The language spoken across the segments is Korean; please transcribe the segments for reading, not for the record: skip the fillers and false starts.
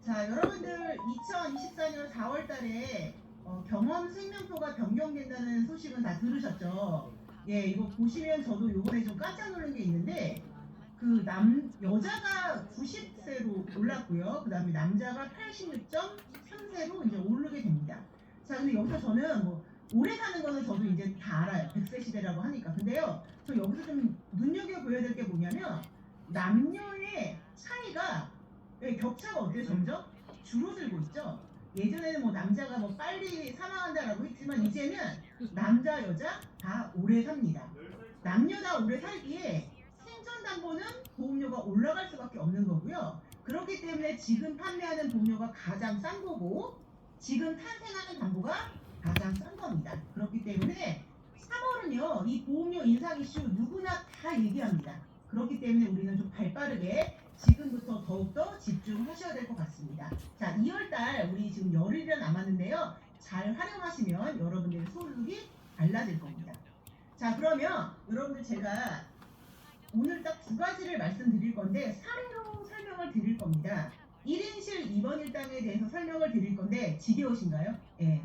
자, 여러분들 2024년 4월 달에 경험 생명표가 변경된다는 소식은 다 들으셨죠? 예, 이거 보시면 저도 요번에 좀 깜짝 놀란 게 있는데 여자가 90세로 올랐고요. 그 다음에 남자가 86.3세로 이제 오르게 됩니다. 자, 근데 여기서 저는 뭐 오래 사는 거는 저도 이제 다 알아요. 100세 시대라고 하니까. 근데요, 저 여기서 좀 눈여겨보여야 될 게 뭐냐면 남녀의 차이가 격차가 어때요? 점점 줄어들고 있죠. 예전에는 뭐 남자가 뭐 빨리 사망한다라고 했지만 이제는 남자 여자 다 오래 삽니다. 남녀 다 오래 살기에 생존담보는 보험료가 올라갈 수밖에 없는 거고요. 그렇기 때문에 지금 판매하는 보험료가 가장 싼 거고 지금 탄생하는 담보가 가장 싼 겁니다. 그렇기 때문에 3월은요 이 보험료 인상 이슈 누구나 다 얘기합니다. 그렇기 때문에 우리는 좀 발빠르게 지금부터 더욱더 집중하셔야 될 것 같습니다. 자, 2월달 우리 지금 열흘이나 남았는데요. 잘 활용하시면 여러분들의 소득이 달라질 겁니다. 자, 그러면 여러분들 제가 오늘 딱 두 가지를 말씀드릴 건데 사례로 설명을 드릴 겁니다. 1인실 2번 일당에 대해서 설명을 드릴 건데 지겨우신가요? 예,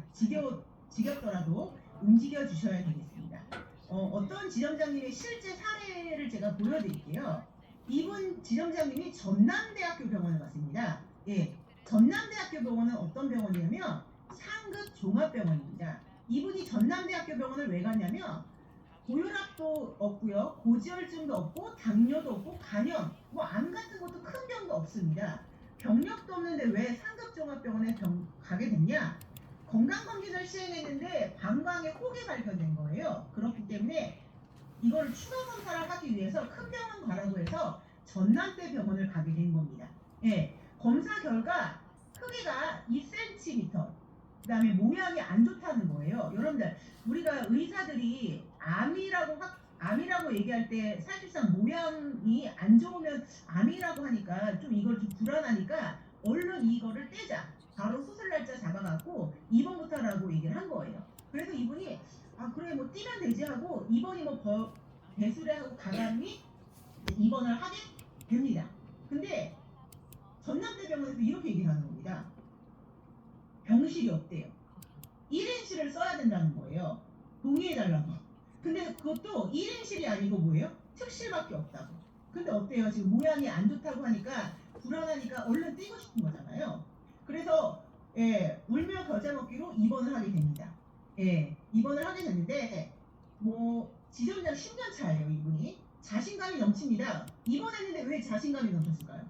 지겹더라도 움직여 주셔야 되겠습니다. 어떤 지점장님의 실제 사례를 제가 보여드릴게요. 이분 지점장님이 전남대학교 병원에 갔습니다. 예, 전남대학교 병원은 어떤 병원이냐면 상급 종합병원입니다. 이분이 전남대학교 병원을 왜 갔냐면 고혈압도 없고요, 고지혈증도 없고, 당뇨도 없고, 간염, 뭐 암 같은 것도 큰 병도 없습니다. 병력도 없는데 왜 상급 종합병원에 가게 됐냐? 건강검진을 시행했는데 방광에 혹이 발견된 거예요. 그렇기 때문에 이걸 추가 검사를 하기 위해서 큰 병원 가라고 해서 전남대 병원을 가게 된 겁니다. 예, 검사 결과 크기가 2cm, 그 다음에 모양이 안 좋다는 거예요. 여러분들 우리가 의사들이 암이라고 얘기할 때 사실상 모양이 안 좋으면 암이라고 하니까 좀 이걸 좀 불안하니까 얼른 이거를 떼자. 바로 수술 날짜 잡아갖고 입원부터라고 얘기를 한 거예요. 그래서 이분이 그래 뭐 뛰면 되지 하고 입원이 뭐 배수레하고 가감이 입원을 하게 됩니다. 근데 전남대병원에서 이렇게 얘기를 하는 겁니다. 병실이 없대요. 1인실을 써야 된다는 거예요. 동의해달라고. 근데 그것도 1인실이 아니고 뭐예요? 특실밖에 없다고. 근데 어때요? 지금 모양이 안 좋다고 하니까 불안하니까 얼른 뛰고 싶은 거잖아요. 그래서 울며 겨자 먹기로 입원을 하게 됩니다. 입원을 하게 됐는데 뭐 지점장 10년 차예요. 이분이 자신감이 넘칩니다. 입원했는데 왜 자신감이 넘쳤을까요?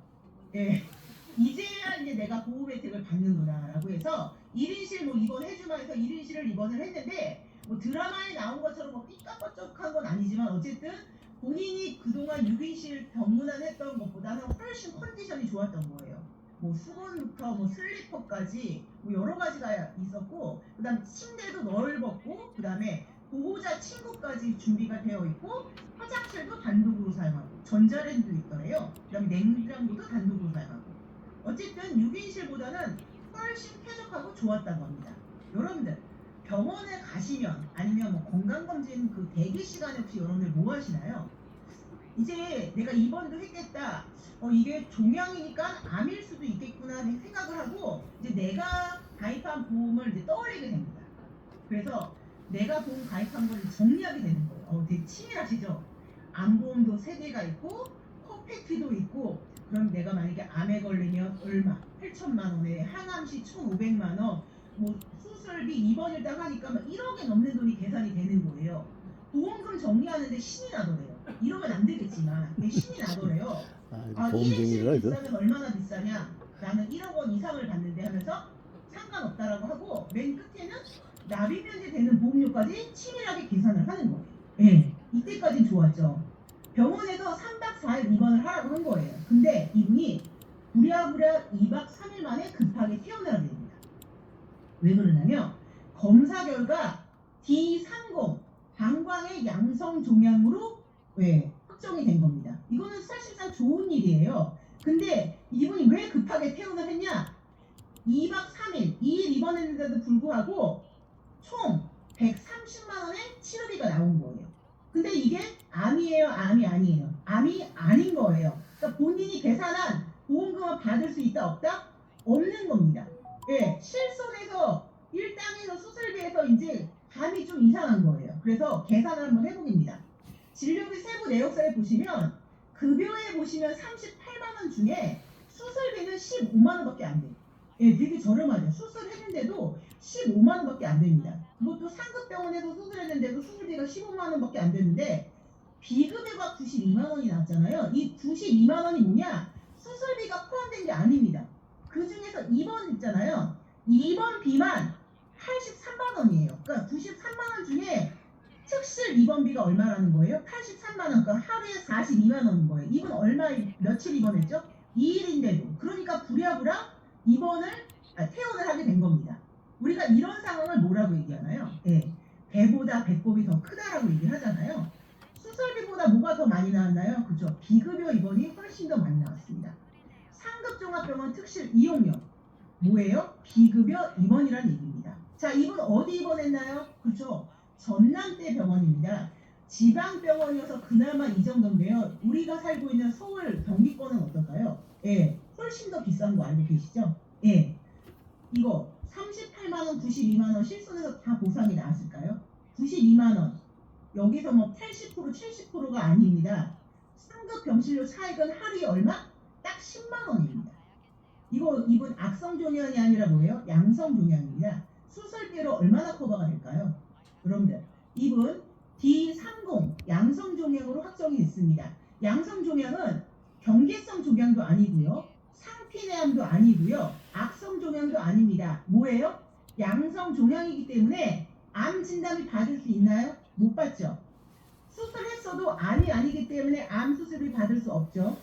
이제야 이제 내가 보호 혜택을 받는구나라고 해서 1인실 뭐 입원해주마 해서 1인실을 입원을 했는데 뭐 드라마에 나온 것처럼 뭐 삐까뻔쩍한 건 아니지만 어쨌든 본인이 그동안 6인실 병문안 했던 것보다는 훨씬 컨디션이 좋았던 거예요. 뭐 수건부터 뭐 슬리퍼까지 뭐 여러 가지가 있었고, 그다음 침대도 넓었고, 그다음에 보호자 침구까지 준비가 되어 있고, 화장실도 단독으로 사용하고, 전자레인지도 있더래요. 그다음에 냉장고도 단독으로 사용하고. 어쨌든 6인실보다는 훨씬 쾌적하고 좋았다고 합니다. 여러분들 병원에 가시면 아니면 뭐 건강검진 그 대기 시간에 혹시 여러분들 뭐 하시나요? 이제 내가 입원도 했겠다. 이게 종양이니까 암일 수도 있겠구나 생각을 하고 이제 내가 가입한 보험을 이제 떠올리게 됩니다. 그래서 내가 보험 가입한 걸 정리하게 되는 거예요. 되게 치밀하시죠? 암보험도 3개가 있고 코팩트도 있고, 그럼 내가 만약에 암에 걸리면 얼마? 8천만 원에 항암시 1,500만 원, 뭐 수술비 입원일당 하니까 막 1억에 넘는 돈이 계산이 되는 거예요. 보험금 정리하는데 신이 나더래요. 이러면 안 되겠지만 신이 나더래요. 보험쟁이라 1인실 비싸면 얼마나 비싸냐? 나는 1억 원 이상을 받는데 하면서 상관없다라고 하고 맨 끝에는 납입 면제되는 보험료까지 치밀하게 계산을 하는 거예요. 이때까지는 좋았죠. 병원에서 3박 4일 입원을 하라고 한 거예요. 근데 이분이 부랴부랴 2박 3일 만에 급하게 퇴원하게 됩니다. 왜 그러냐면 검사 결과 D30 방광의 양성 종양으로 확정이 된 겁니다. 이거는 사실상 좋은 일이에요. 근데 이분이 왜 급하게 퇴원을 했냐? 2박 3일 2일 입원했는데도 불구하고 총 130만 원의 치료비가 나온 거예요. 근데 이게 암이에요? 암이 아니에요? 암이 아닌 거예요. 그러니까 본인이 계산한 보험금을 받을 수 있다 없다? 없는 겁니다. 예, 실손에서 일당에서 수술비에서 이제 감이 좀 이상한 거예요. 그래서 계산을 한번 해보겠습니다. 진료비 세부 내역서에 보시면 급여에 보시면 38만 원 중에 수술비는 15만 원밖에 안 돼요. 예, 되게 저렴하죠. 수술했는데도 15만 원밖에 안 됩니다. 그것도 상급 병원에서 수술했는데도 수술비가 15만 원밖에 안 되는데 비급여가 92만 원이 나왔잖아요. 이 92만 원이 뭐냐? 수술비가 포함된 게 아닙니다. 그 중에서 2번 있잖아요. 2번비만 83만 원이에요. 그러니까 93만 원 중에 특실 2번비가 얼마라는 거예요? 83만 원. 그러니까 하루에 42만 원인 거예요. 이분 얼마 며칠 입원했죠? 2일인데도. 그러니까 부랴부랴 입원을 퇴원을 하게 된 겁니다. 우리가 이런 상황을 뭐라고 얘기하나요? 예, 배보다 배꼽이 더 크다라고 얘기를 하잖아요. 수술비보다 뭐가 더 많이 나왔나요? 그죠? 비급여 입원이 훨씬 더 많이 나왔습니다. 상급종합병원 특실 이용료 뭐예요? 비급여 입원이라는 얘기입니다. 자, 이분 어디 입원했나요? 그렇죠? 전남대 병원입니다. 지방병원이어서 그나마 이 정도인데요. 우리가 살고 있는 서울 경기권은 어떨까요? 예, 훨씬 더 비싼 거 알고 계시죠? 예, 이거 38만원, 92만원 실손해서 다 보상이 나왔을까요? 92만원. 여기서 뭐 80%, 70%가 아닙니다. 상급 병실료 차액은 하루에 얼마? 딱 10만원입니다. 이분 악성종양이 아니라 뭐예요? 양성종양입니다. 수술비로 얼마나 커버가 될까요? 여러분들, 이분 D30 양성종양으로 확정이 됐습니다. 양성종양은 경계성 종양도 아니고요. 상피내암도 아니고요. 악성종양도 아닙니다. 뭐예요? 양성종양이기 때문에 암 진단을 받을 수 있나요? 못 받죠. 수술했어도 암이 아니기 때문에 암 수술을 받을 수 없죠.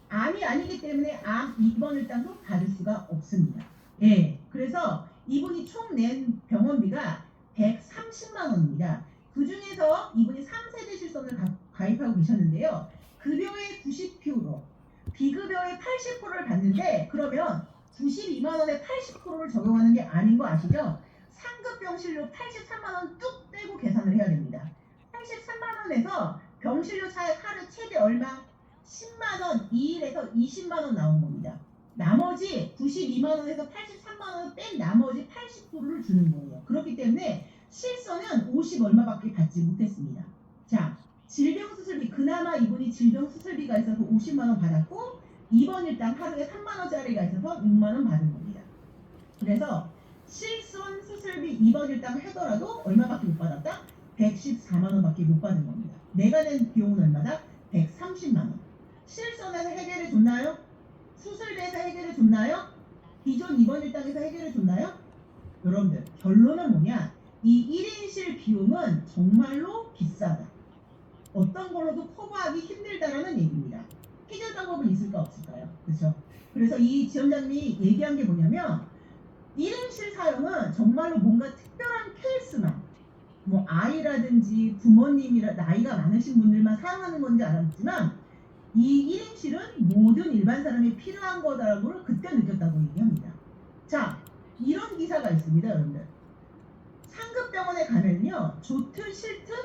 암이 아니기 때문에 암 입원을 따로 받을 수가 없습니다. 예, 그래서 이분이 총 낸 병원비가 130만 원입니다. 그 중에서 이분이 3세대 실손을 가입하고 계셨는데요. 급여의 90%, 비급여의 80%를 받는데 그러면 92만 원에 80%를 적용하는 게 아닌 거 아시죠? 상급 병실료 83만 원 뚝 떼고 계산을 해야 됩니다. 83만 원에서 병실료 차액 하루 최대 얼마? 10만원, 2일에서 20만원 나온 겁니다. 나머지 92만원에서 83만원을 뺀 나머지 80%를 주는 거예요. 그렇기 때문에 실손은 50 얼마밖에 받지 못했습니다. 자, 질병수술비, 그나마 이분이 질병수술비가 있어서 50만원 받았고 입원일당 하루에 3만원짜리가 있어서 6만원 받은 겁니다. 그래서 실손 수술비 입원일당 하더라도 얼마밖에 못 받았다? 114만원밖에 못 받은 겁니다. 내가 낸 비용은 얼마다? 130만원. 실손에서 해결해 줬나요? 수술비에서 해결해 줬나요? 기존 입원일당에서 해결해 줬나요? 여러분들, 결론은 뭐냐? 이 1인실 비용은 정말로 비싸다. 어떤 걸로도 커버하기 힘들다라는 얘기입니다. 해결 방법은 있을까 없을까요? 그렇죠? 그래서 이 지원장님이 얘기한 게 뭐냐면 1인실 사용은 정말로 뭔가 특별한 케이스만 뭐 아이라든지 부모님이라 나이가 많으신 분들만 사용하는 건지 알았지만 이 1인실은 모든 일반 사람이 필요한 거다라고 그때 느꼈다고 얘기합니다. 자, 이런 기사가 있습니다, 여러분들. 상급병원에 가면요, 좋든 싫든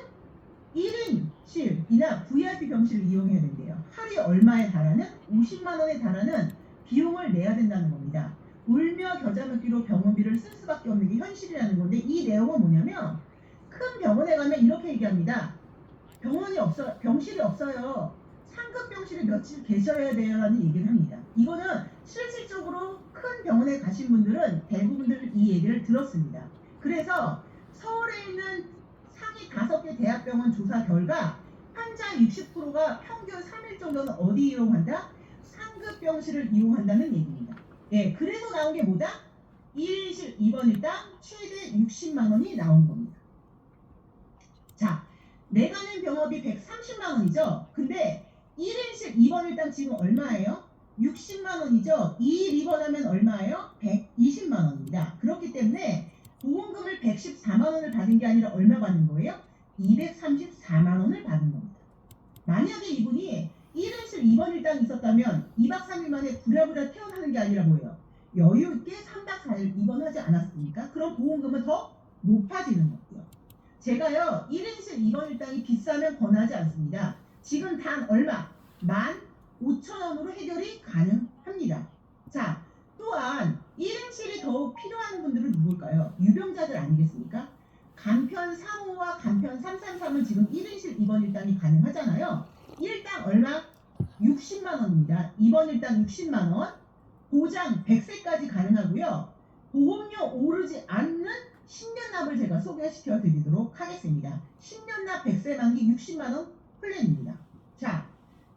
1인실이나 VIP 병실을 이용해야 된대요. 하루에 얼마에 달하는? 50만 원에 달하는 비용을 내야 된다는 겁니다. 울며 겨자 먹기로 병원비를 쓸 수밖에 없는 게 현실이라는 건데 이 내용은 뭐냐면 큰 병원에 가면 이렇게 얘기합니다. 병실이 없어요. 상급 병실에 며칠 계셔야 돼요라는 얘기를 합니다. 이거는 실질적으로 큰 병원에 가신 분들은 대부분들 이 얘기를 들었습니다. 그래서 서울에 있는 상위 5개 대학병원 조사 결과 환자 60%가 평균 3일 정도는 어디 이용한다? 상급 병실을 이용한다는 얘기입니다. 예, 그래서 나온 게 뭐다? 1인실 입원일당 최대 60만 원이 나온 겁니다. 자, 내가 낸 병원비 130만 원이죠. 근데 1인실 입원일당 지금 얼마예요? 60만 원이죠. 2일 입원하면 얼마예요? 120만 원입니다. 그렇기 때문에 보험금을 114만 원을 받은 게 아니라 얼마 받는 거예요? 234만 원을 받은 겁니다. 만약에 이분이 1인실 입원일당이 있었다면 2박 3일 만에 부랴부랴 퇴원하는 게 아니라 뭐예요? 여유있게 3박 4일 입원하지 않았습니까? 그럼 보험금은 더 높아지는 거고요. 제가요 1인실 입원일당이 비싸면 권하지 않습니다. 지금 단 얼마? 15,000원으로 해결이 가능합니다. 자, 또한 더욱 필요한 분들은 누굴까요? 유병자들 아니겠습니까? 간편 3호와 간편 333은 지금 1인실 입원 일당이 가능하잖아요. 일당 얼마? 60만 원입니다. 입원 일당 60만 원. 보장 100세까지 가능하고요. 보험료 오르지 않는 10년납을 제가 소개시켜 드리도록 하겠습니다. 10년납 100세 만기 60만원 플랜입니다. 자,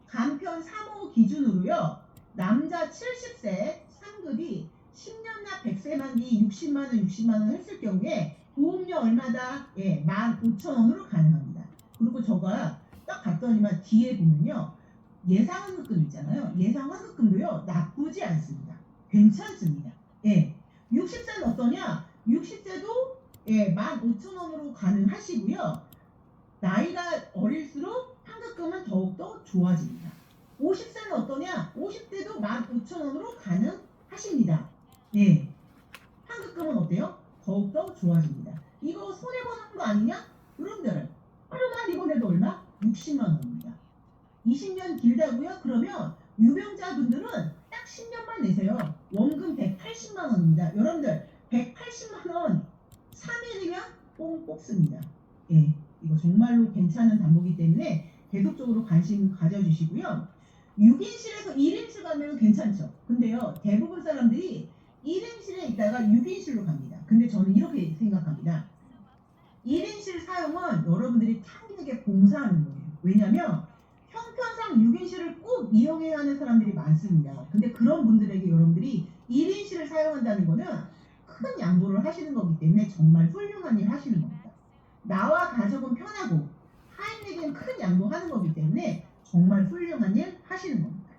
간편 3호 기준으로요. 남자 70세 3급이 10년납 100세 만기 60만원 했을 경우에 보험료 얼마다? 예, 15,000원으로 가능합니다. 그리고 저가 딱 봤더니만 뒤에 보면요. 예상 환급금 있잖아요. 예상 환급금도요. 나쁘지 않습니다. 괜찮습니다. 예. 60세는 어떠냐? 60세도 예, 15,000원으로 가능하시고요. 나이가 어릴수록 환급금은 더욱더 좋아집니다. 50세는 어떠냐? 50대도 15,000원으로 가능하십니다. 예. 환급금은 어때요? 더욱더 좋아집니다. 이거 손해보는 거 아니냐? 여러분들 하루만 입원해도 얼마? 60만 원입니다. 20년 길다고요? 그러면 유병자분들은 딱 10년만 내세요. 원금 180만 원입니다. 여러분들 180만 원 3일이면 뽕 뽑습니다. 예, 이거 정말로 괜찮은 담보기 때문에 계속적으로 관심 가져주시고요. 6인실에서 1인실 가면 괜찮죠. 근데요, 대부분 사람들이 1인실에 있다가 6인실로 갑니다. 근데 저는 이렇게 생각합니다. 1인실 사용은 여러분들이 창의되게 봉사하는 거예요. 왜냐면 형편상 6인실을 꼭 이용해야 하는 사람들이 많습니다. 근데 그런 분들에게 여러분들이 1인실을 사용한다는 거는 큰 양보를 하시는 거기 때문에 정말 훌륭한 일 하시는 겁니다. 나와 가족은 편하고 타인에게는 큰 양보하는 거기 때문에 정말 훌륭한 일 하시는 겁니다.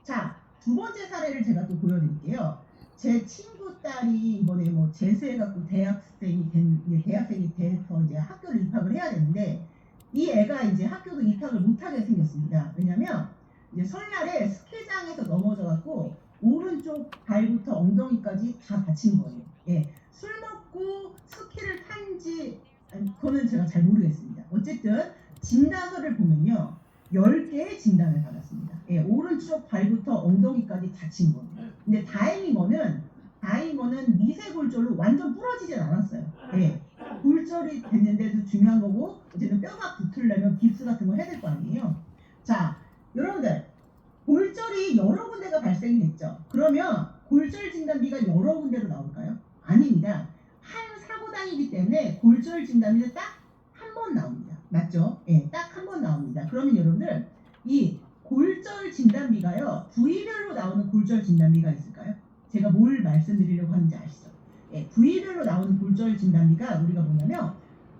자, 두 번째 사례를 제가 또 보여드릴게요. 제 친구 딸이 이번에 뭐 재수해갖고 대학생이 돼서 이제 학교를 입학을 해야 되는데 이 애가 이제 학교도 입학을 못하게 생겼습니다. 왜냐면 이제 설날에 스키장에서 넘어져갖고 오른쪽 발부터 엉덩이까지 다 다친 거예요. 예, 술 먹고 스키를 탄지 그거는 제가 잘 모르겠습니다. 어쨌든 진단서를 보면요. 10개의 진단을 받았습니다. 예, 오른쪽 발부터 엉덩이까지 다친 거예요. 근데 다행인 거는 미세골절로 완전 부러지진 않았어요. 예, 골절이 됐는데도 중요한 거고 어쨌든 뼈가 붙으려면 깁스 같은 거 해야 될 거 아니에요. 자, 여러분들 골절이 여러 군데가 발생이 됐죠. 그러면 골절 진단비가 여러 군데로 나올까요? 아닙니다. 한 사고당이기 때문에 골절 진단비는 딱 한 번 나옵니다. 맞죠? 예, 딱 한 번 나옵니다. 그러면 여러분들 이 골절 진단비가요. 부위별로 나오는 골절 진단비가 있을까요? 제가 뭘 말씀드리려고 하는지 아시죠? 예, 부위별로 나오는 골절 진단비가 우리가 뭐냐면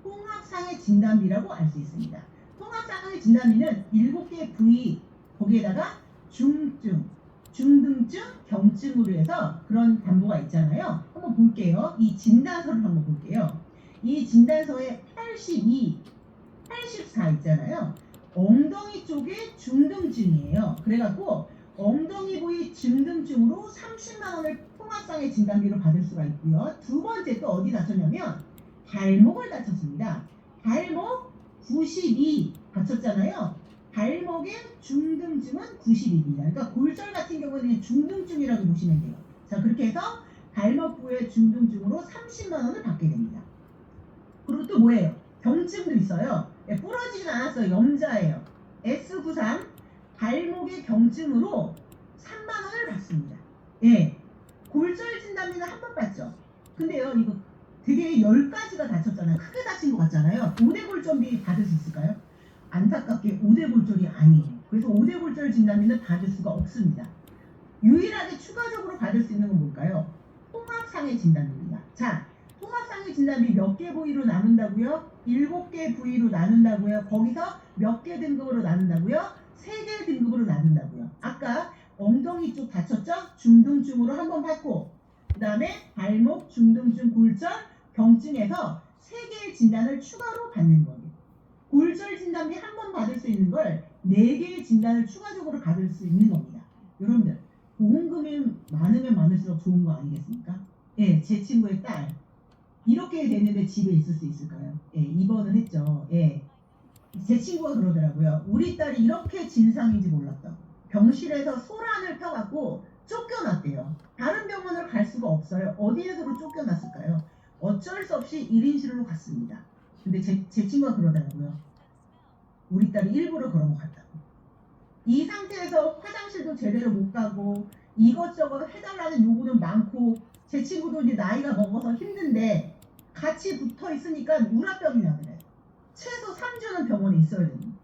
통합상해 진단비라고 알 수 있습니다. 통합상해 진단비는 7개 부위 거기에다가 중증, 중등증, 경증으로 해서 그런 담보가 있잖아요. 한번 볼게요. 이 진단서를 한번 볼게요. 이 진단서에 82, 84 있잖아요. 엉덩이 쪽에 중등증이에요. 그래갖고 엉덩이 부위 중등증으로 30만 원을 통합상해 진단비로 받을 수가 있고요. 두 번째 또 어디 다쳤냐면 발목을 다쳤습니다. 발목 92 다쳤잖아요. 발목의 중등증은 90입니다. 그러니까 골절 같은 경우는 중등증이라고 보시면 돼요. 자, 그렇게 해서 발목 부의 중등증으로 30만 원을 받게 됩니다. 그리고 또 뭐예요? 경증도 있어요. 예, 부러지진 않았어요. 염자예요. S93 발목의 경증으로 3만 원을 받습니다. 예, 골절 진단비는 한 번 받죠. 근데요, 이거 되게 10가지가 다쳤잖아요. 크게 다친 것 같잖아요. 5대 골절비 받을 수 있을까요? 안타깝게 5대 골절이 아니에요. 그래서 5대 골절 진단비는 받을 수가 없습니다. 유일하게 추가적으로 받을 수 있는 건 뭘까요? 통합상해 진단비입니다. 자, 통합상해 진단비 몇 개 부위로 나눈다고요? 7개 부위로 나눈다고요? 거기서 몇 개 등급으로 나눈다고요? 3개 등급으로 나눈다고요. 아까 엉덩이 쪽 다쳤죠? 중등증으로 한 번 받고 그 다음에 발목, 중등증, 골절, 경증에서 3개의 진단을 추가로 받는 거예요. 골절 진단비 한 번 받을 수 있는 걸 4개의 진단을 추가적으로 받을 수 있는 겁니다. 여러분들 보험금이 많으면 많을수록 좋은 거 아니겠습니까? 예, 제 친구의 딸 이렇게 됐는데 집에 있을 수 있을까요? 예, 입원을 했죠. 예, 제 친구가 그러더라고요. 우리 딸이 이렇게 진상인지 몰랐다고. 병실에서 소란을 펴갖고 쫓겨났대요. 다른 병원을 갈 수가 없어요. 어디에서 쫓겨났을까요? 어쩔 수 없이 1인실로 갔습니다. 근데 제 친구가 그러더라고요. 우리 딸이 일부러 그런 것 같다고. 이 상태에서 화장실도 제대로 못 가고 이것저것 해달라는 요구는 많고 제 친구도 이제 나이가 먹어서 힘든데 같이 붙어 있으니까 우라병이 나더래요. 최소 3주는 병원에 있어야 됩니다.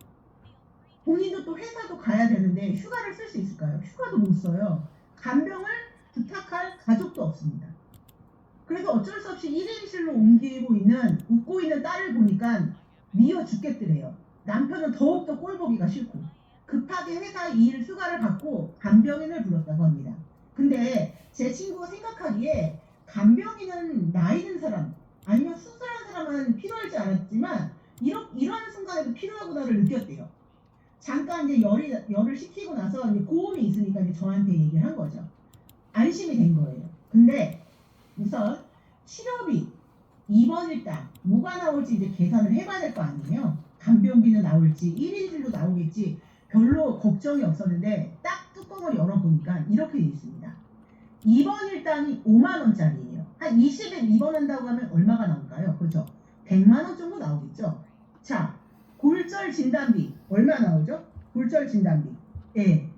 본인도 또 회사도 가야 되는데 휴가를 쓸 수 있을까요? 휴가도 못 써요. 간병을 부탁할 가족도 없습니다. 그래서 어쩔 수 없이 1인실로 옮기고 있는 웃고 있는 딸을 보니까 미워 죽겠더래요. 남편은 더욱더 꼴보기가 싫고 급하게 회사 일 휴가를 받고 간병인을 불렀다고 합니다. 근데 제 친구가 생각하기에 간병인은 나이 든 사람 아니면 수술한 사람은 필요할지 알았지만 이런 순간에도 필요하구나를 느꼈대요. 잠깐 이제 열을 식히고 나서 이제 고음이 있으니까 이제 저한테 얘기를 한 거죠. 안심이 된 거예요. 근데 우선 치료비, 입원일당 뭐가 나올지 이제 계산을 해봐야 될 거 아니에요. 간병비는 나올지 1인실로 나오겠지 별로 걱정이 없었는데 딱 뚜껑을 열어보니까 이렇게 돼 있습니다. 입원일당이 5만원짜리예요. 한 20일 입원한다고 하면 얼마가 나올까요? 그렇죠. 100만원 정도 나오겠죠. 자, 골절 진단비 얼마 나오죠? 골절 진단비. 예.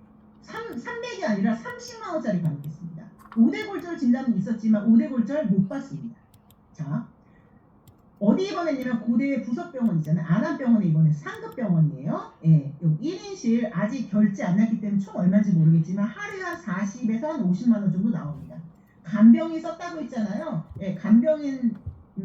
300이 아니라 30만원짜리 받겠습니다. 5대 골절 진단비 있었지만 5대 골절 못 받습니다. 자, 어디 입원했냐면 고대 부석병원 있잖아요. 안암병원에 입원해서 상급병원이에요. 예, 여기 1인실 아직 결제 안 났기 때문에 총 얼마인지 모르겠지만 하루에 한 40에서 한 50만원 정도 나옵니다. 간병인 썼다고 했잖아요. 예, 간병인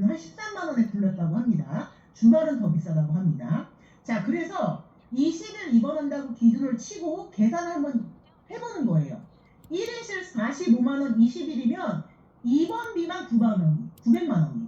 한 13만원에 불렀다고 합니다. 주말은 더 비싸다고 합니다. 자, 그래서 20일 입원한다고 기준을 치고 계산을 한번 해보는 거예요. 1인실 45만원 20일이면 입원비만 900만원이에요.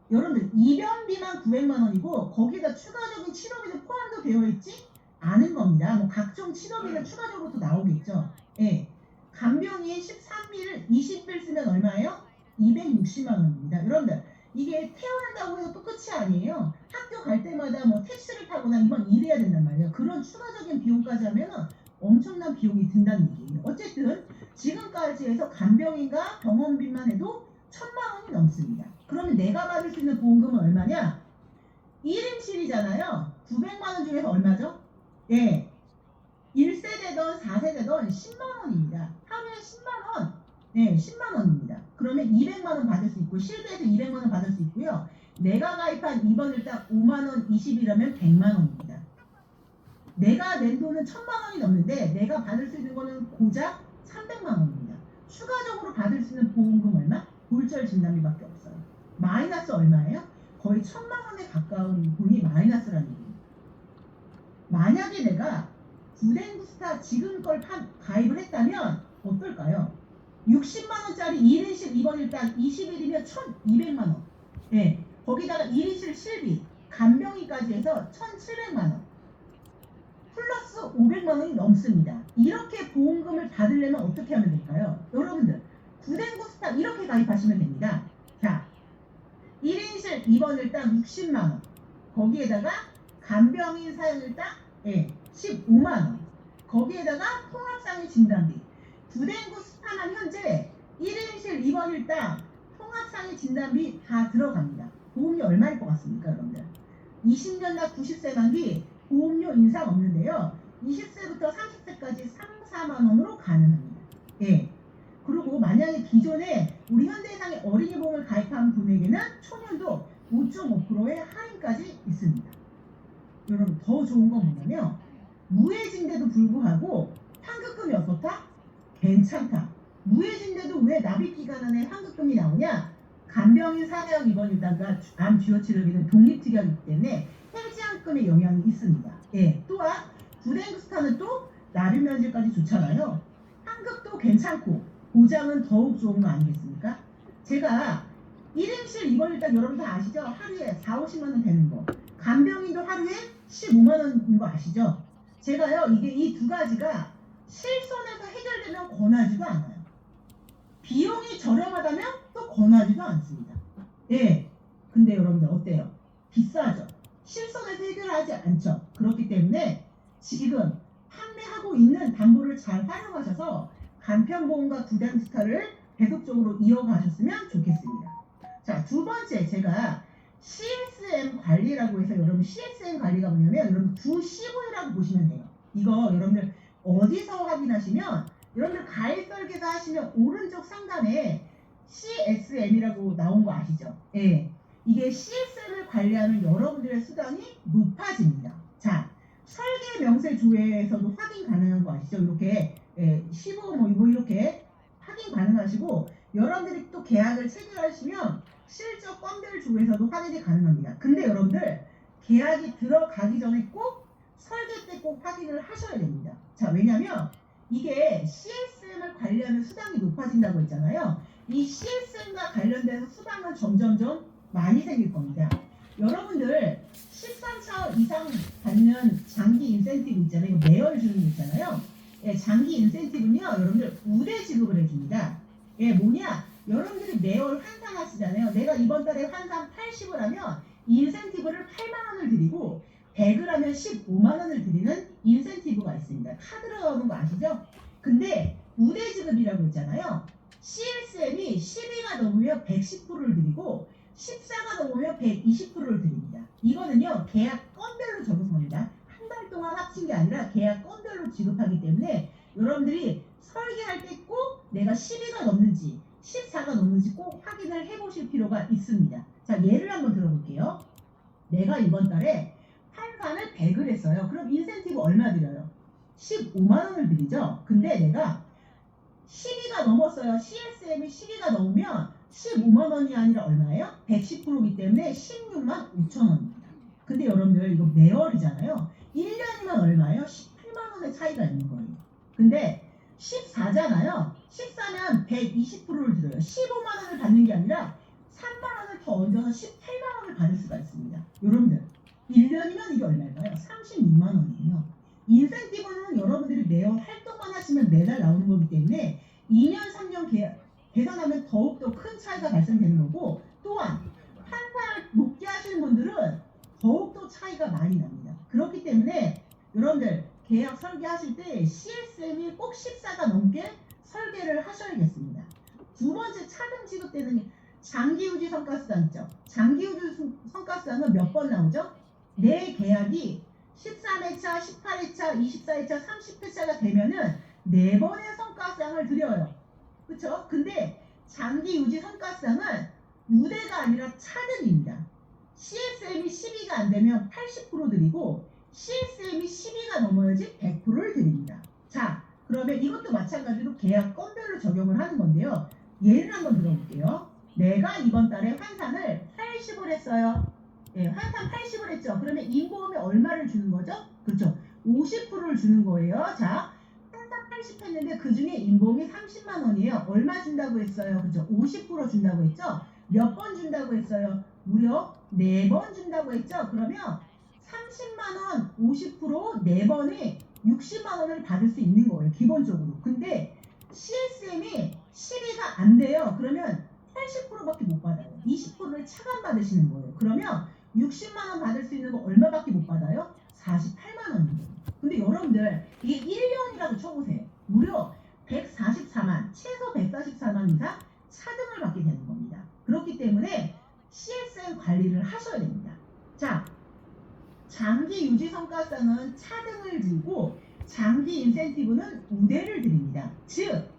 여러분들 입원비만 900만원이고 거기다 추가적인 치료비도 포함도 되어 있지 않은 겁니다. 뭐 각종 치료비는 추가적으로 또 나오겠죠. 예. 간병인 13일 20일 쓰면 얼마예요? 260만원입니다. 여러분들 이게 퇴원한다고 해서 또 끝이 아니에요. 학교 갈 때마다 뭐 택시를 타거나 이건 일해야 된단 말이에요. 그런 추가적인 비용까지 하면 엄청난 비용이 든다는 얘기예요. 어쨌든 지금까지 해서 간병인과 병원비만 해도 1000만원이 넘습니다. 그러면 내가 받을 수 있는 보험금은 얼마냐? 1인실이잖아요. 900만원 중에서 얼마죠? 예. 1세대든 4세대든 10만원입니다. 하루에 10만원. 네, 10만원입니다. 그러면 200만원 받을 수 있고 실비에서 200만원 받을 수 있고요. 내가 가입한 입원일당 5만원 20이라면 100만원입니다. 내가 낸 돈은 1000만원이 넘는데 내가 받을 수 있는 거는 고작 300만원입니다. 추가적으로 받을 수 있는 보험금 얼마? 골절 진단비밖에 없어요. 마이너스 얼마예요? 거의 1000만원에 가까운 돈이 마이너스라는 얘기입니다. 만약에 내가 구den구스타 지금 걸 가입을 했다면 어떨까요? 60만원짜리 1인실 입원일당 20일이면 1200만원. 예, 거기다가 1인실 실비, 간병인까지 해서 1700만원. 플러스 500만원이 넘습니다. 이렇게 보험금을 받으려면 어떻게 하면 될까요? 여러분들 구den구스타 이렇게 가입하시면 됩니다. 자, 1인실 입원일당 60만원. 거기에다가 간병인 사용일당 15만원. 거기에다가 통합상해 진단비. 구den구스타만 현재 1인실 입원일당 통합상해 진단비 다 들어갑니다. 보험료 얼마일 것 같습니까, 여러분들? 20년 나 90세 만기 보험료 인상 없는데요. 20세부터 30세까지 3, 4만원으로 가능합니다. 예. 그리고 만약에 기존에 우리 현대해상의 어린이보험을 가입한 분에게는 초년도 5.5%의 할인까지 있습니다. 여러분 더 좋은 건 뭐냐면 무해진데도 불구하고 환급금이 어떻다? 괜찮다. 무해진데도 왜 납입기간 안에 환급금이 나오냐? 간병인 사대형 입원일당과 암 주요 치료비는 독립특약이기 때문에 해지환급의 영향이 있습니다. 예. 또한 구den구스타는 또 납입면제까지 좋잖아요. 환급도 괜찮고 보장은 더욱 좋은 거 아니겠습니까? 제가 1인실 입원일당 여러분 다 아시죠? 하루에 4, 50만원 되는 거. 간병인도 하루에 15만원인 거 아시죠? 제가요 이게 이 두 가지가 실손에서 해결되면 권하지도 않아요. 비용이 저렴하다면 또 권하지도 않습니다. 예. 근데 여러분들 어때요? 비싸죠? 실손에서 해결하지 않죠? 그렇기 때문에 지금 판매하고 있는 담보를 잘 활용하셔서 간편보험과 구단스타를 계속적으로 이어가셨으면 좋겠습니다. 자, 두 번째 제가 CSM 관리라고 해서 여러분 CSM 관리가 뭐냐면 여러분 915라고 보시면 돼요. 이거 여러분들 어디서 확인하시면 여러분들 가입 설계사 하시면 오른쪽 상단에 CSM이라고 나온 거 아시죠? 예. 이게 CSM을 관리하는 여러분들의 수당이 높아집니다. 자, 설계 명세 조회에서도 확인 가능한 거 아시죠? 이렇게 15 뭐 이렇게 확인 가능하시고 여러분들이 또 계약을 체결하시면 실적 건별 조회에서도 확인이 가능합니다. 근데 여러분들 계약이 들어가기 전에 꼭 설계 때 꼭 확인을 하셔야 됩니다. 자, 왜냐면 이게 CSM을 관리하는 수당이 높아진다고 했잖아요. 이 CSM과 관련돼서 수당은 점점점 많이 생길 겁니다. 여러분들 13차원 이상 받는 장기 인센티브 있잖아요. 이거 매월 주는 거 있잖아요. 예, 장기 인센티브는요. 여러분들 우대 지급을 해줍니다. 예, 뭐냐? 여러분들이 매월 환산하시잖아요. 내가 이번 달에 환산 80을 하면 인센티브를 8만 원을 드리고 100을 하면 15만 원을 드리는 인센티브가 있습니다. 카드로 나오는 거 아시죠? 근데 우대 지급이라고 있잖아요. CSM이 12가 넘으면 110%를 드리고 14가 넘으면 120%를 드립니다. 이거는요 계약 건별로 적용합니다. 한 달 동안 합친 게 아니라 계약 건별로 지급하기 때문에 여러분들이 설계할 때 꼭 내가 12가 넘는지 14가 넘는지 꼭 확인을 해보실 필요가 있습니다. 자, 예를 한번 들어볼게요. 내가 이번 달에 환산을 100을 했어요. 그럼 인센티브 얼마 드려요? 15만 원을 드리죠. 근데 내가 12가 넘었어요. CSM이 12가 넘으면 15만 원이 아니라 얼마예요? 110%이기 때문에 16만 5천 원입니다. 근데 여러분들 이거 매월이잖아요. 1년이면 얼마예요? 18만 원의 차이가 있는 거예요. 근데 14잖아요. 14면 120%를 들어요. 15만 원을 받는 게 아니라 3만 원을 더 얹어서 18만 원을 받을 수가 있습니다. 여러분들 1년이면 이게 얼마일까요? 36만 원이에요. 인센티브는 여러분들이 매월 활동만 하시면 매달 나오는 거기 때문에 2년, 3년 계산하면 더욱더 큰 차이가 발생되는 거고 또한 환산을 높게 하시는 분들은 더욱더 차이가 많이 납니다. 그렇기 때문에 여러분들 계약 설계하실 때 CSM이 꼭 14가 넘게 설계를 하셔야겠습니다. 두 번째 차등 지급되는 장기유지 성가수당 있죠. 장기유지 성가수당은 몇 번 나오죠? 내 계약이 13회차, 18회차, 24회차, 30회차가 되면은 4번의 성가수당을 드려요. 그쵸? 근데 장기유지 성가수당은 우대가 아니라 차등입니다. CSM이 12가 안 되면 80% 드리고 CSM이 12가 넘어야지 100%를 드립니다. 자, 그러면 이것도 마찬가지로 계약 건별로 적용을 하는 건데요. 예를 한번 들어볼게요. 내가 이번 달에 환산을 80을 했어요. 예, 환산 80을 했죠. 그러면 인보험에 얼마를 주는 거죠? 그렇죠. 50%를 주는 거예요. 자, 환산 80 했는데 그 중에 인보험이 30만 원이에요. 얼마 준다고 했어요? 그렇죠. 50% 준다고 했죠. 몇 번 준다고 했어요? 무려 4번 준다고 했죠. 그러면 30만 원 50% 4번에 60만 원을 받을 수 있는 거예요. 기본적으로. 근데 CSM이 12가 안 돼요. 그러면 80%밖에 못 받아요. 20%를 차감 받으시는 거예요. 그러면 60만 원 받을 수 있는 거 얼마밖에 못 받아요? 48만 원이에요. 근데 여러분들 이게 1년이라고 쳐보세요. 무려 144만, 최소 144만 이상 차등을 받게 되는 겁니다. 그렇기 때문에 CSM 관리를 하셔야 됩니다. 자, 장기 유지 성과상은 차등을 주고 장기 인센티브는 우대를 드립니다. 즉,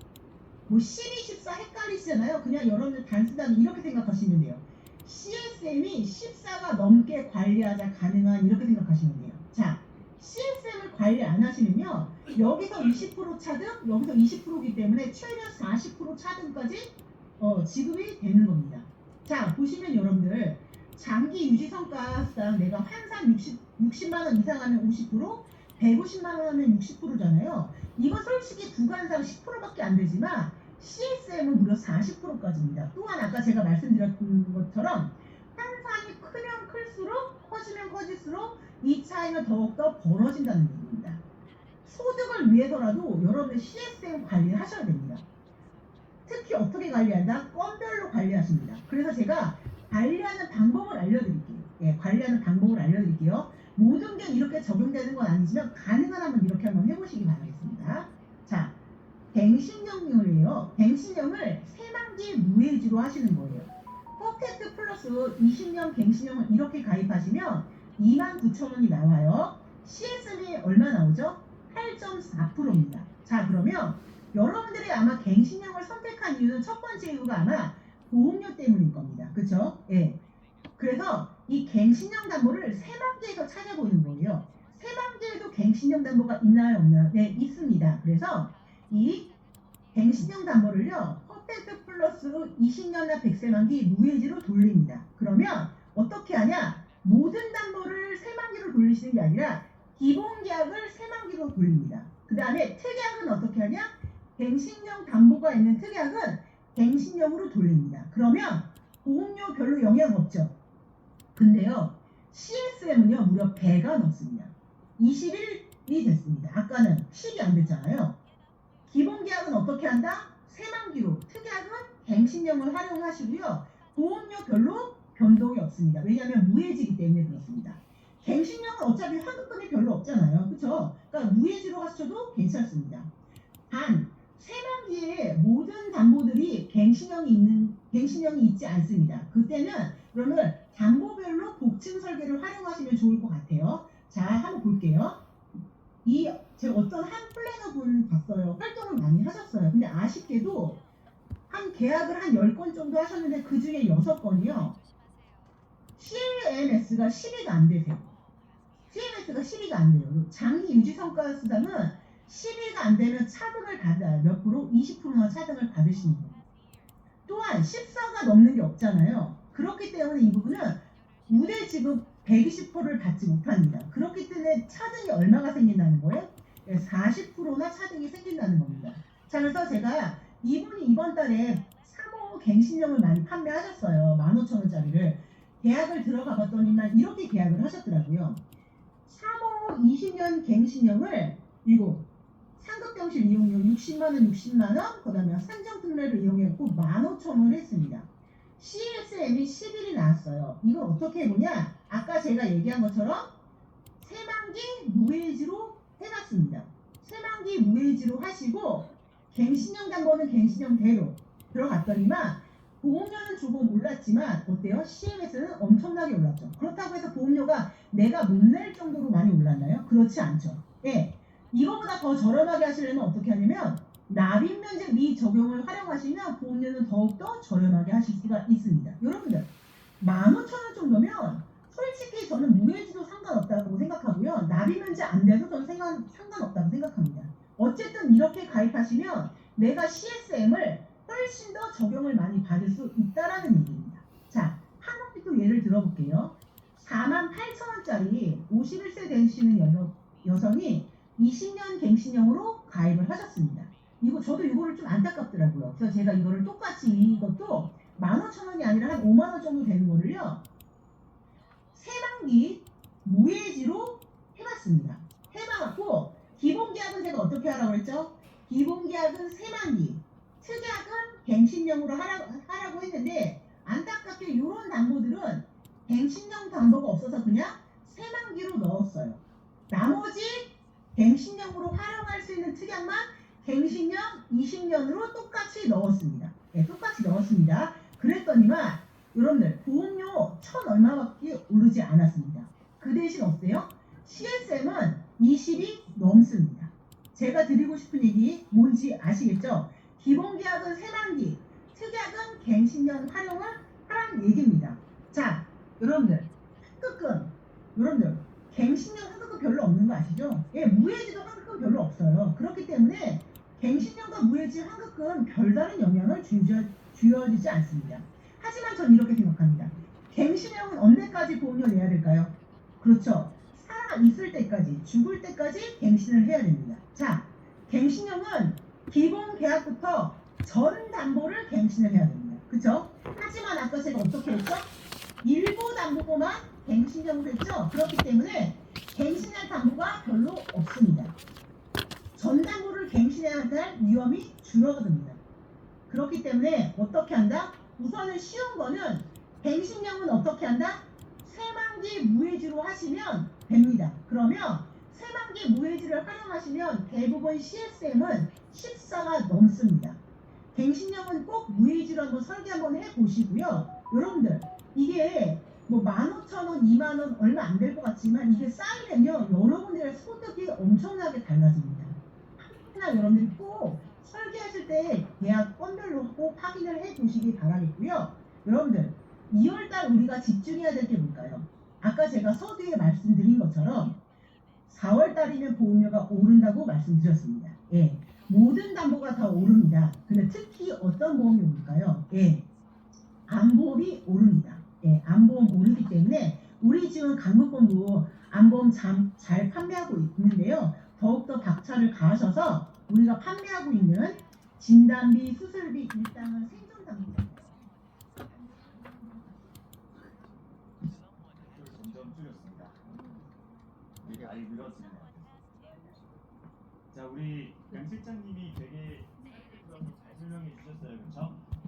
뭐 12, 14 헷갈리시잖아요. 그냥 여러분들 단순하게 이렇게 생각하시면 돼요. CSM이 14가 넘게 관리하자 가능한 이렇게 생각하시면 돼요. 자, CSM을 관리 안 하시면요. 여기서 20% 차등, 여기서 20%이기 때문에 최대 40% 차등까지 지급이 되는 겁니다. 자, 보시면 여러분들 장기 유지 성과상 내가 환산 60만 원 이상 하면 50%, 150만 원 하면 60%잖아요. 이거 솔직히 구간상 10%밖에 안 되지만 CSM은 무려 40%까지입니다. 또한 아까 제가 말씀드렸던 것처럼 환산이 크면 클수록 커지면 커질수록 이 차이는 더욱더 벌어진다는 얘기입니다. 소득을 위해서라도 여러분의 CSM 관리를 하셔야 됩니다. 특히 어떻게 관리한다? 건별로 관리하십니다. 그래서 제가 관리하는 방법을 알려드릴게요. 예, 관리하는 방법을 알려드릴게요. 모든 게 이렇게 적용되는 건 아니지만 가능한 한번 이렇게 한번 해보시기 바라겠습니다. 자, 갱신형이에요. 갱신형을 새만기 무해지로 하시는 거예요. 퍼펙트 플러스 20년 갱신형을 이렇게 가입하시면 29,000원이 나와요. CSM이 얼마 나오죠? 8.4%입니다. 자, 그러면 여러분들이 아마 갱신형을 선택한 이유는 첫 번째 이유가 아마 보험료 때문일 겁니다. 그쵸? 예. 그래서 이 갱신형 담보를 새만기에서 찾아보는 거예요. 새만기에도 갱신형 담보가 있나요? 없나요? 네, 있습니다. 그래서 이 갱신형 담보를요, 퍼펙트 플러스 20년이나 100세 만기 무해지로 돌립니다. 그러면 어떻게 하냐? 모든 담보를 새만기로 돌리시는 게 아니라 기본 계약을 새만기로 돌립니다. 그 다음에 특약은 어떻게 하냐? 갱신형 담보가 있는 특약은 갱신형으로 돌립니다. 그러면 보험료 별로 영향 없죠. 근데요, CSM은요, 무려 배가 넘습니다. 21이 됐습니다. 아까는 10이 안 됐잖아요. 기본 계약은 어떻게 한다? 새만기로, 특약은 갱신형을 활용하시고요. 보험료 별로 변동이 없습니다. 왜냐하면 무해지기 때문에 그렇습니다. 갱신형은 어차피 환급금이 별로 없잖아요. 그쵸? 그러니까 무해지로 하셔도 괜찮습니다. 단, 새만기에 모든 담보들이 갱신형이 있지 않습니다. 그때는 그러면 담보별로 복층 설계를 활용하시면 좋을 것 같아요. 자, 한번 볼게요. 제가 어떤 한 플래너분 봤어요. 활동을 많이 하셨어요. 근데 아쉽게도 한 계약을 한 10건 정도 하셨는데 그 중에 6건이요. CMS가 10위가 안 되세요. CMS가 10위가 안 돼요. 장기 유지 성과 수당은 10위가 안 되면 차등을 받아요. 몇 프로? 20%나 차등을 받으시는 거예요. 또한 14가 넘는 게 없잖아요. 그렇기 때문에 이 부분은 우대 지급 120%를 받지 못합니다. 그렇기 때문에 차등이 얼마가 생긴다는 거예요? 40%나 차등이 생긴다는 겁니다. 자, 그래서 제가 이분이 이번 달에 3호 갱신형을 많이 판매하셨어요. 15,000원짜리를. 계약을 들어가 봤더니만 이렇게 계약을 하셨더라고요. 3호 20년 갱신형을 이거 상급병실 이용료 60만원, 60만원, 그 다음에 산정특례를 이용했고 15,000원을 했습니다. CSM이 11이 나왔어요. 이걸 어떻게 해보냐? 아까 제가 얘기한 것처럼 새만기 무해지로 해놨습니다. 새만기 무해지로 하시고 갱신형 담보는 갱신형대로 들어갔더니만 보험료는 조금 올랐지만 어때요? CMS는 엄청나게 올랐죠. 그렇다고 해서 보험료가 내가 못 낼 정도로 많이 올랐나요? 그렇지 않죠. 예. 이거보다 더 저렴하게 하시려면 어떻게 하냐면 납입 면제 미적용을 활용하시면 보험료는 더욱더 저렴하게 하실 수가 있습니다. 여러분들 15,000원 정도면 솔직히 저는 무해지도 상관없다고 생각하고요. 납입 면제 안 돼도 저는 상관없다고 생각합니다. 어쨌든 이렇게 가입하시면 내가 CSM을 훨씬 더 적용을 많이 받을 수 있다라는 얘기입니다. 자, 한옥비 또 예를 들어볼게요. 48,000원짜리 51세 되시는 여성이 20년 갱신형으로 가입을 하셨습니다. 저도 이거를 좀 안타깝더라고요. 그래서 제가 이거를 똑같이 이것도 15,000원이 아니라 한 5만원 정도 되는 거를요. 새만기 무해지로 해봤습니다. 해봐갖고 기본계약은 제가 어떻게 하라고 했죠? 기본계약은 새만기, 특약은 갱신형으로 하라고 했는데 안타깝게 이런 담보들은 갱신형 담보가 없어서 그냥 새만기로 넣었어요. 나머지 갱신형으로 활용할 수 있는 특약만 갱신형 20년으로 똑같이 넣었습니다. 네, 똑같이 넣었습니다. 그랬더니만 여러분들 보험료 1,000 얼마밖에 오르지 않았습니다. 그 대신 어때요? CSM은 20이 넘습니다. 제가 드리고 싶은 얘기 뭔지 아시겠죠? 기본계약은 새만기, 특약은 갱신형 활용을 하라는 얘기입니다. 자, 여러분들 여러분들 갱신형 환급금 별로 없는 거 아시죠? 예, 무해지도 환급금 별로 없어요. 그렇기 때문에 갱신형과 무해지 환급금 별다른 영향을 주어지지 않습니다. 하지만 전 이렇게 생각합니다. 갱신형은 언제까지 보험료 내야 될까요? 그렇죠. 살아 있을 때까지, 죽을 때까지 갱신을 해야 됩니다. 자, 갱신형은 기본 계약부터 전 담보를 갱신을 해야 됩니다. 그렇죠? 하지만 아까 제가 어떻게 했죠? 일부 담보만 갱신형으로 했죠? 그렇기 때문에 갱신할 담보가 별로 없습니다. 전 담보를 갱신해야 할 위험이 줄어듭니다. 그렇기 때문에 어떻게 한다? 우선은 쉬운 거는 갱신형은 어떻게 한다? 새만기 무해지로 하시면 됩니다. 그러면 새만기 무해지를 활용하시면 대부분 CSM은 14가 넘습니다. 갱신형은 꼭 무해지로 한번 설계 한번 해보시고요. 여러분들 이게 뭐 15,000원, 2만원 얼마 안 될 것 같지만 이게 쌓이면요 여러분들의 소득이 엄청나게 달라집니다. 하나 여러분들이 꼭 설계하실 때 대학 건별로 꼭 확인을 해보시기 바라겠고요. 여러분들 2월달 우리가 집중해야 될 게 뭘까요? 아까 제가 서두에 말씀드린 것처럼 4월달이면 보험료가 오른다고 말씀드렸습니다. 예, 모든 담보가 다 오릅니다. 근데 특히 어떤 보험이 오를까요? 예, 암보험이 오릅니다. 예, 암보험 오르기 때문에 우리 지금 강북본부 암보험 잘 판매하고 있는데요. 더욱더 박차를 가하셔서 우리가 판매하고 있는 진단비, 수술비 일당은 생존담보잖아요. 점점 줄였습니다. 이게 아예 늘었습니다. 자, 우리 양 실장님이 되게 잘 설명해 주셨어요, 그렇죠?